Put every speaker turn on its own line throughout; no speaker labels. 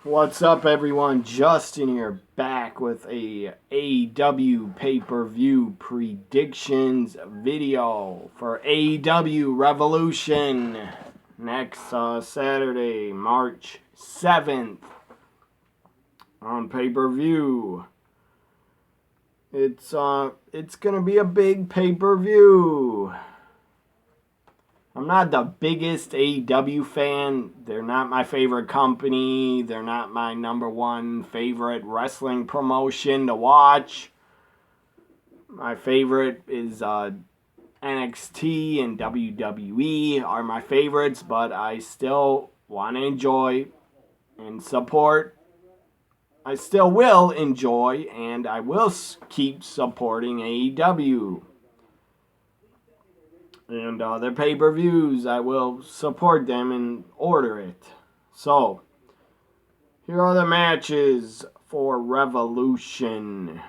What's up, everyone? Justin here, back with a AEW pay-per-view predictions video for AEW Revolution next Saturday, March 7th on pay-per-view. It's gonna be a big pay-per-view. I'm not the biggest AEW fan. They're not my favorite company. They're not my number one favorite wrestling promotion to watch. My favorite is NXT and WWE are my favorites, but I still want to enjoy and support. I still will enjoy and I will keep supporting AEW. And their pay-per-views, I will support them and order it. So, here are the matches for Revolution.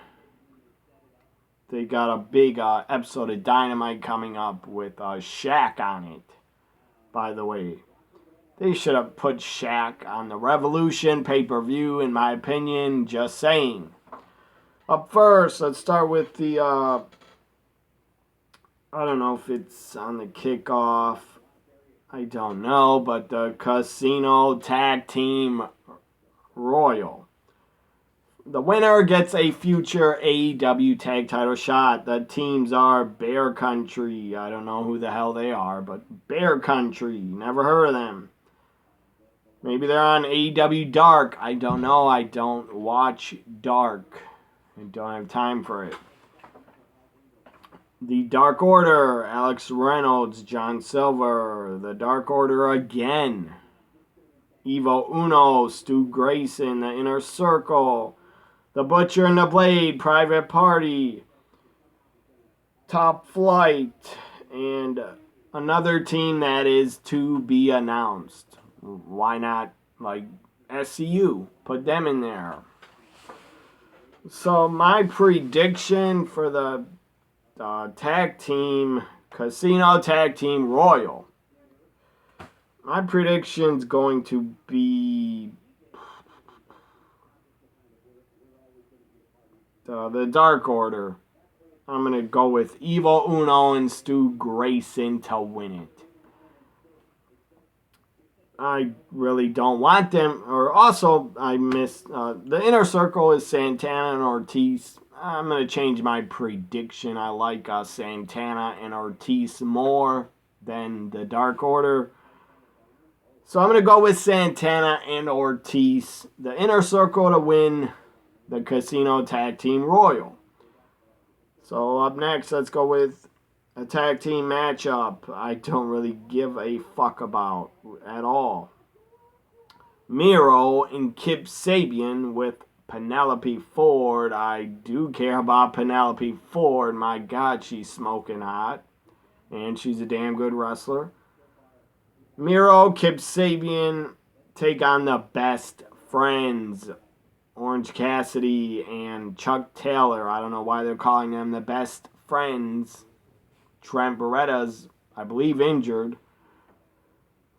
They got a big episode of Dynamite coming up with Shaq on it, by the way. They should have put Shaq on the Revolution pay-per-view, in my opinion, just saying. Up first, let's start with the... I don't know if it's on the kickoff. I don't know, but the Casino Tag Team Royal. The winner gets a future AEW tag title shot. The teams are Bear Country. I don't know who the hell they are, but Bear Country. Never heard of them. Maybe they're on AEW Dark. I don't know. I don't watch Dark. I don't have time for it. The Dark Order, Alex Reynolds, John Silver. The Dark Order again. Evo Uno, Stu Grayson, The Inner Circle. The Butcher and the Blade, Private Party. Top Flight. And another team that is to be announced. Why not, like, SCU? Put them in there. So my prediction for the tag team, Casino Tag Team Royal. My prediction's going to be the Dark Order. I'm going to go with Evo Uno and Stu Grayson to win it. I really don't want them. Or also, I missed the Inner Circle is Santana and Ortiz. I'm going to change my prediction. I like Santana and Ortiz more than the Dark Order. So I'm going to go with Santana and Ortiz. The Inner Circle to win the Casino Tag Team Royal. So up next, let's go with a tag team matchup I don't really give a fuck about at all. Miro and Kip Sabian with Penelope Ford. I do care about Penelope Ford. My God, she's smoking hot. And she's a damn good wrestler. Miro, Kip Sabian take on the Best Friends. Orange Cassidy and Chuck Taylor. I don't know why they're calling them the Best Friends. Trent Beretta's, I believe, injured.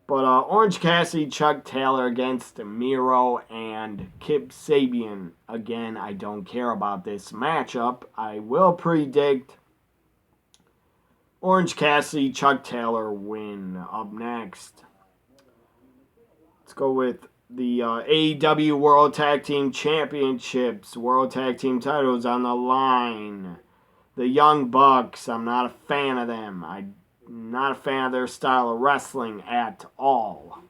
But Orange Cassidy, Chuck Taylor against Miro and Kip Sabian. Again, I don't care about this matchup. I will predict Orange Cassidy, Chuck Taylor win. Up next, let's go with the AEW World Tag Team Championships. World Tag Team titles on the line. The Young Bucks, I'm not a fan of them. I'm not a fan of their style of wrestling at all.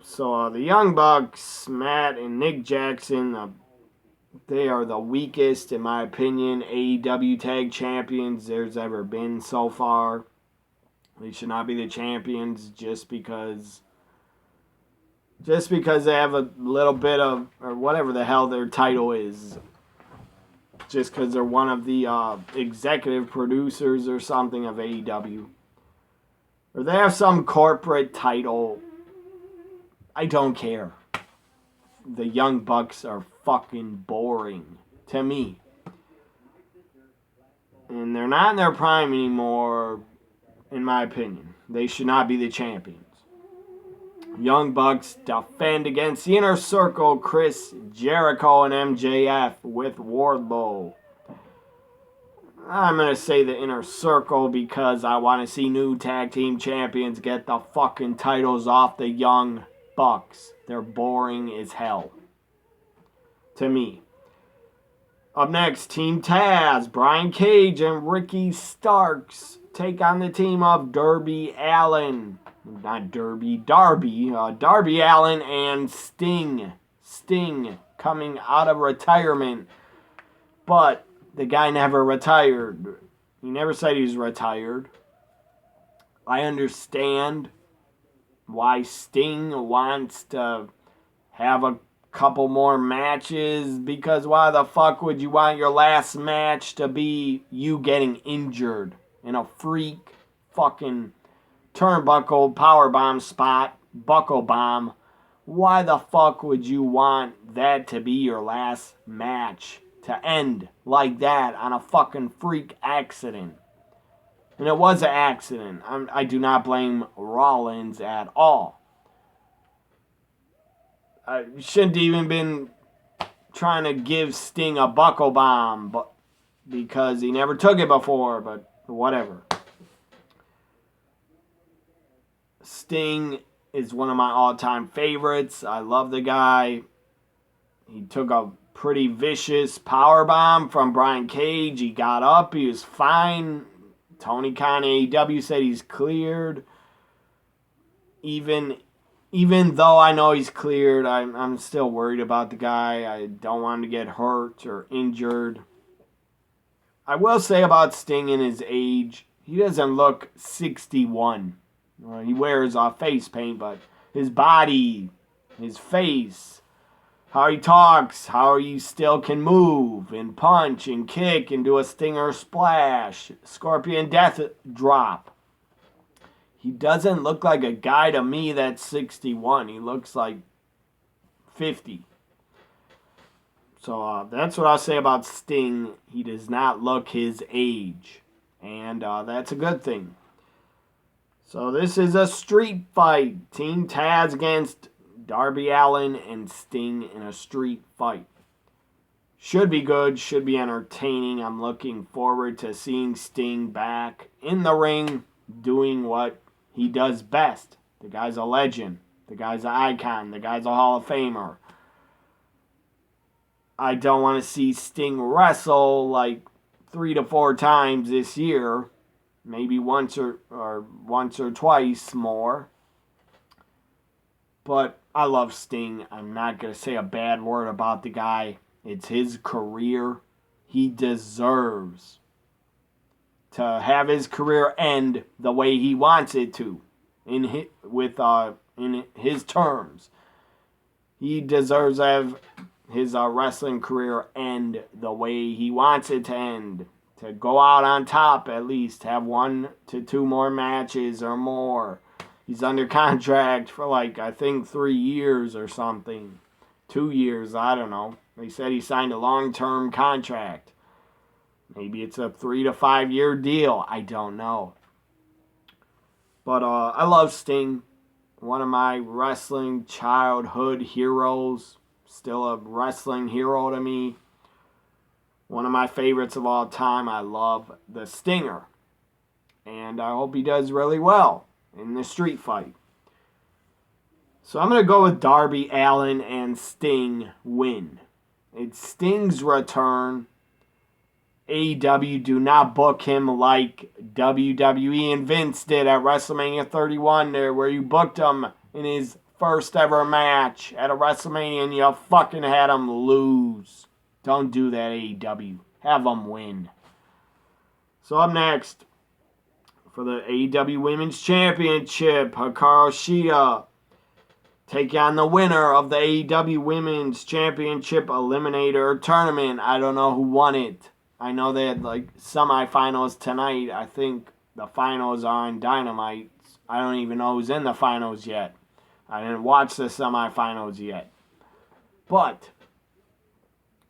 So the Young Bucks, Matt and Nick Jackson, they are the weakest, in my opinion, AEW Tag Champions there's ever been so far. They should not be the champions just because they have a little bit of, or whatever the hell their title is. Just because they're one of the executive producers or something of AEW. Or they have some corporate title. I don't care. The Young Bucks are fucking boring to me. And they're not in their prime anymore, in my opinion. They should not be the champions. Young Bucks defend against the Inner Circle, Chris Jericho and MJF with Wardlow. I'm going to say the Inner Circle because I want to see new tag team champions get the fucking titles off the Young Bucks. They're boring as hell. To me. Up next, Team Taz, Brian Cage and Ricky Starks take on the team of Darby Allin. Darby Allin and Sting. Sting coming out of retirement. But the guy never retired. He never said he was retired. I understand why Sting wants to have a couple more matches, because why the fuck would you want your last match to be you getting injured in a freak fucking turnbuckle powerbomb spot, buckle bomb? Why the fuck would you want that to be your last match, to end like that on a fucking freak accident? And it was an accident. I do not blame Rollins at all. I shouldn't even been trying to give Sting a buckle bomb, but because he never took it before, but whatever. Sting is one of my all-time favorites. I love the guy. He took a pretty vicious powerbomb from Brian Cage. He got up. He was fine. Tony Khan AEW said he's cleared. Even though I know he's cleared, I'm still worried about the guy. I don't want him to get hurt or injured. I will say about Sting and his age, he doesn't look 61. He wears face paint, but his body, his face, how he talks, how he still can move and punch and kick and do a stinger splash, scorpion death drop. He doesn't look like a guy to me that's 61. He looks like 50. So that's what I'll say about Sting. He does not look his age. And that's a good thing. So this is a street fight. Team Taz against Darby Allin and Sting in a street fight. Should be good. Should be entertaining. I'm looking forward to seeing Sting back in the ring doing what he does best. The guy's a legend. The guy's an icon. The guy's a Hall of Famer. I don't want to see Sting wrestle like 3 to 4 times this year. Maybe once or twice more. But I love Sting. I'm not going to say a bad word about the guy. It's his career. He deserves to have his career end the way he wants it to, in his terms. He deserves to have his wrestling career end the way he wants it to end. To go out on top, at least have 1 to 2 more matches or more. He's under contract for I think 3 years or something. 2 years, I don't know. They said he signed a long-term contract. Maybe it's a 3 to 5 year deal. I don't know. But I love Sting. One of my wrestling childhood heroes. Still a wrestling hero to me. One of my favorites of all time. I love the Stinger. And I hope he does really well in the street fight. So I'm going to go with Darby Allin and Sting win. It's Sting's return. AEW do not book him like WWE and Vince did at WrestleMania 31 there, where you booked him in his first ever match at a WrestleMania and you fucking had him lose. Don't do that, AEW. Have him win. So up next, for the AEW Women's Championship, Hikaru Shida take on the winner of the AEW Women's Championship Eliminator Tournament. I don't know who won it. I know they had semifinals tonight. I think the finals are on Dynamite. I don't even know who's in the finals yet. I didn't watch the semifinals yet. But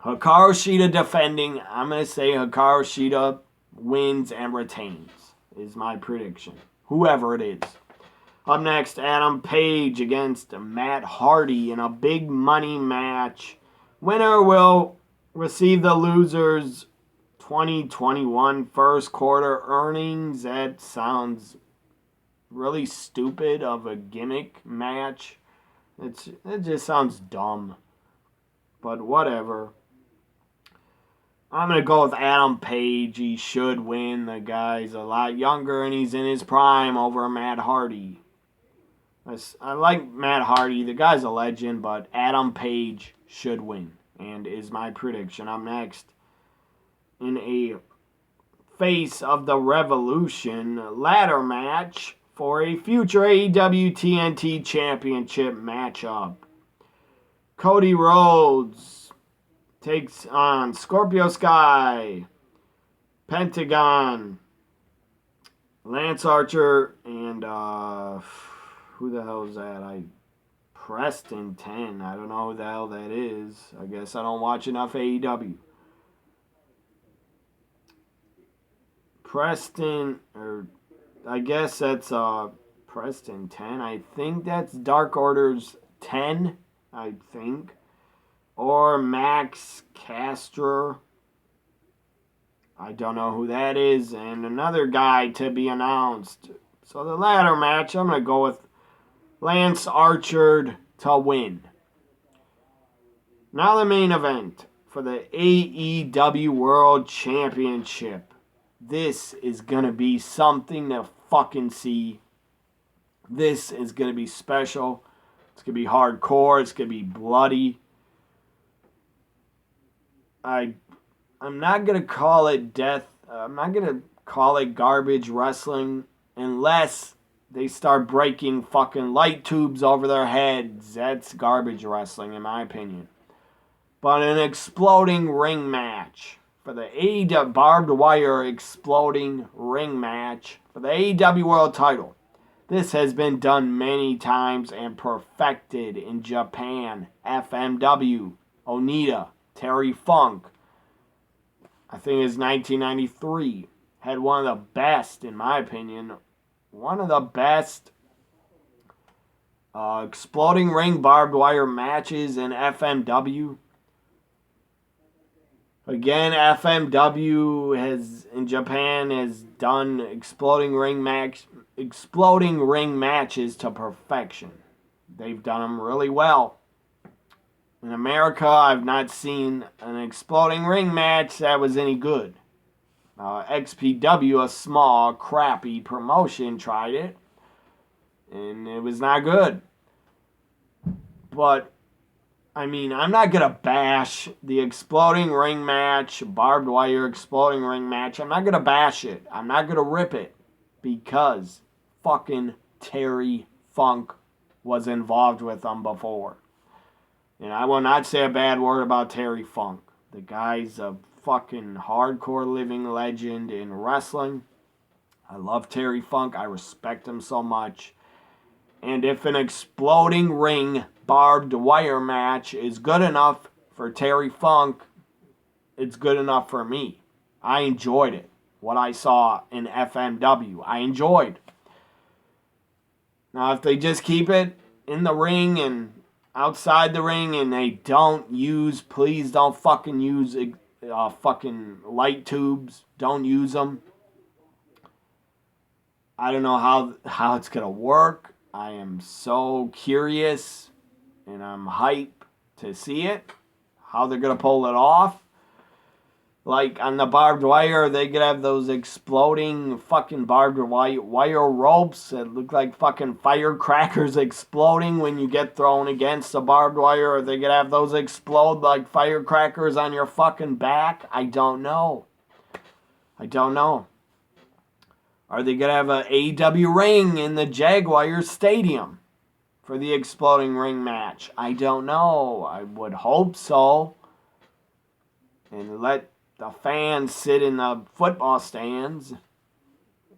Hikaru Shida defending. I'm going to say Hikaru Shida wins and retains is my prediction. Whoever it is. Up next, Adam Page against Matt Hardy in a big money match. Winner will receive the loser's 2021 first quarter earnings. That sounds really stupid of a gimmick match. It just sounds dumb. But whatever. I'm going to go with Adam Page. He should win. The guy's a lot younger and he's in his prime over Matt Hardy. I like Matt Hardy. The guy's a legend, but Adam Page should win. And is my prediction. Up next, in a Face of the Revolution ladder match for a future AEW TNT Championship matchup. Cody Rhodes takes on Scorpio Sky, Pentagon, Lance Archer, and who the hell is that? Preston 10. I don't know who the hell that is. I guess I don't watch enough AEW. Preston, or I guess that's Preston 10. I think that's Dark Order's 10, I think. Or Max Caster. I don't know who that is. And another guy to be announced. So the ladder match, I'm going to go with Lance Archer to win. Now the main event for the AEW World Championship. This is going to be something to fucking see. This is going to be special. It's going to be hardcore. It's going to be bloody. I'm not going to call it death. I'm not going to call it garbage wrestling unless they start breaking fucking light tubes over their heads. That's garbage wrestling in my opinion. But an exploding ring match for the AEW barbed wire exploding ring match for the AEW World title. This has been done many times and perfected in Japan. FMW, Onita, Terry Funk. I think it's 1993. Had one of the best, in my opinion, one of the best exploding ring barbed wire matches in FMW. Again, FMW in Japan has done exploding ring matches to perfection. They've done them really well. In America, I've not seen an exploding ring match that was any good. XPW, a small, crappy promotion, tried it, and it was not good. But I mean, I'm not going to bash the exploding ring match, barbed wire exploding ring match. I'm not going to bash it. I'm not going to rip it because fucking Terry Funk was involved with them before. And I will not say a bad word about Terry Funk. The guy's a fucking hardcore living legend in wrestling. I love Terry Funk. I respect him so much. And if an exploding ring barbed wire match is good enough for Terry Funk, it's good enough for me. I enjoyed it. What I saw in FMW, I enjoyed. Now, if they just keep it in the ring and outside the ring and they please don't fucking use fucking light tubes. Don't use them. I don't know how it's going to work. I am so curious and I'm hyped to see it. How they're going to pull it off. Like on the barbed wire, they could have those exploding fucking barbed wire ropes that look like fucking firecrackers exploding when you get thrown against the barbed wire. Or they could have those explode like firecrackers on your fucking back. I don't know. Are they going to have an AEW ring in the Jaguar Stadium for the exploding ring match? I don't know. I would hope so. And let the fans sit in the football stands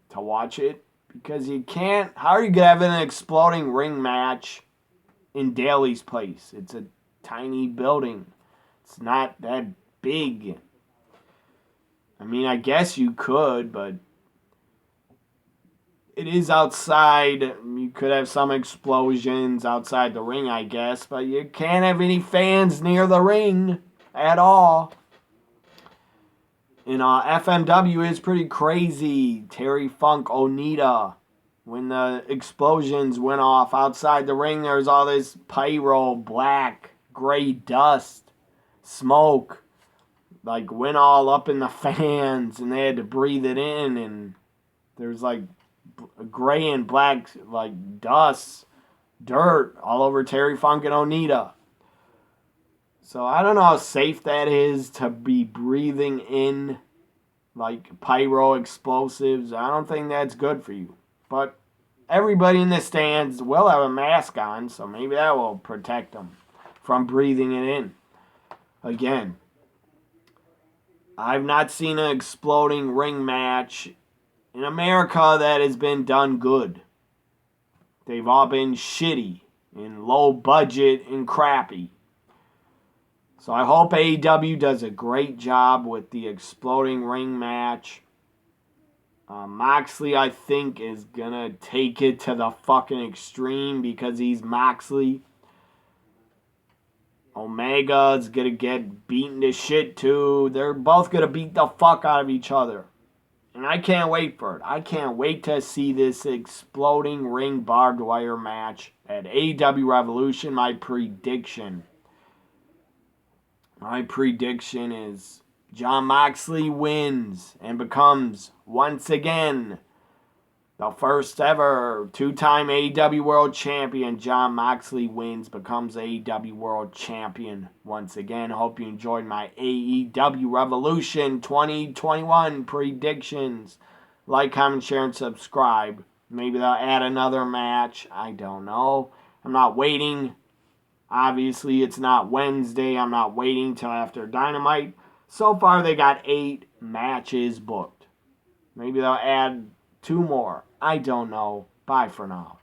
to watch it. Because you can't... How are you going to have an exploding ring match in Daly's place? It's a tiny building. It's not that big. I mean, I guess you could, but... it is outside. You could have some explosions outside the ring, I guess, but you can't have any fans near the ring at all. And FMW is pretty crazy. Terry Funk Onita. When the explosions went off outside the ring, there was all this pyro, black, gray dust, smoke. Like, went all up in the fans, and they had to breathe it in, and there's like gray and black, like dust, dirt all over Terry Funk and Onita. So I don't know how safe that is to be breathing in like pyro explosives. I don't think that's good for you. But everybody in the stands will have a mask on, so maybe that will protect them from breathing it in. Again, I've not seen an exploding ring match in America that has been done good. They've all been shitty and low budget and crappy. So I hope AEW does a great job with the exploding ring match. Moxley, I think, is going to take it to the fucking extreme because he's Moxley. Omega is going to get beaten to shit too. They're both going to beat the fuck out of each other. And I can't wait for it. I can't wait to see this exploding ring barbed wire match at AEW Revolution. My prediction is Jon Moxley wins and becomes, once again, the first ever two-time AEW World Champion. Jon Moxley wins, becomes AEW World Champion once again. Hope you enjoyed my AEW Revolution 2021 predictions. Like, comment, share, and subscribe. Maybe they'll add another match. I don't know. I'm not waiting. Obviously, it's not Wednesday. I'm not waiting till after Dynamite. So far, they got 8 matches booked. Maybe they'll add 2 more. I don't know. Bye for now.